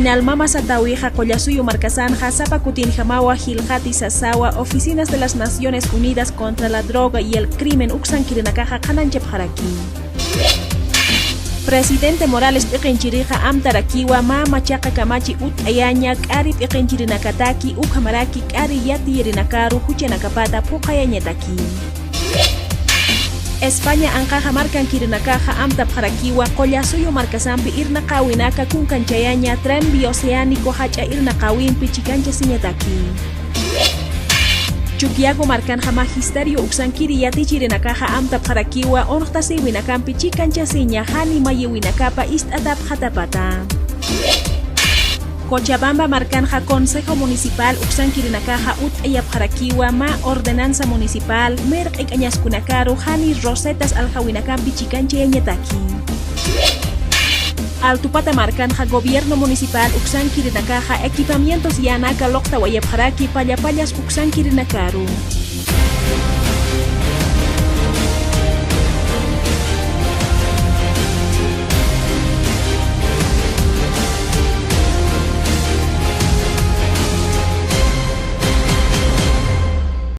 Maquinal Mama Satawija Collasuyo Marcasanja Zapacutin Jamawa Gilhati Sasawa Oficinas de las Naciones Unidas contra la Droga y el Crimen Uxan Kirinakaja Kananchep Haraki. Presidente Morales Piqinchirija Amtarakiwa Mama Chaka Kamachi Ut Ayaña Kari Piqinchirinakataki Ukamaraki Kari Yati Yirinakaru Huchenakapata Pukayañetaki. España ankaja marcan kirinakaja amta pjarakiwa collasuyo marcasampi irnaqawinaka kunkanchayaña tren bioceánico hacha irnaqawinpi chikancha siñataki. Chuquiago marcanja magisterio uxankiri yati chirinakaja amta pjarakiwa onqtasi winakampi chikancha siña hani mayi winakapa istatap hatapata. Cochabamba marcanja Consejo Municipal Uxankirinakaja Ut Ayapjarakiwa Ma Ordenanza Municipal Merk Ekañaskunakaru Hani Rosetas Aljawinakampi Chikanche Yañataki. Altupata marcanja Gobierno Municipal Uxankirinakaja Equipamientos Yanaka Lokta Wayapjaraki Payapayas Uxankirinakaru.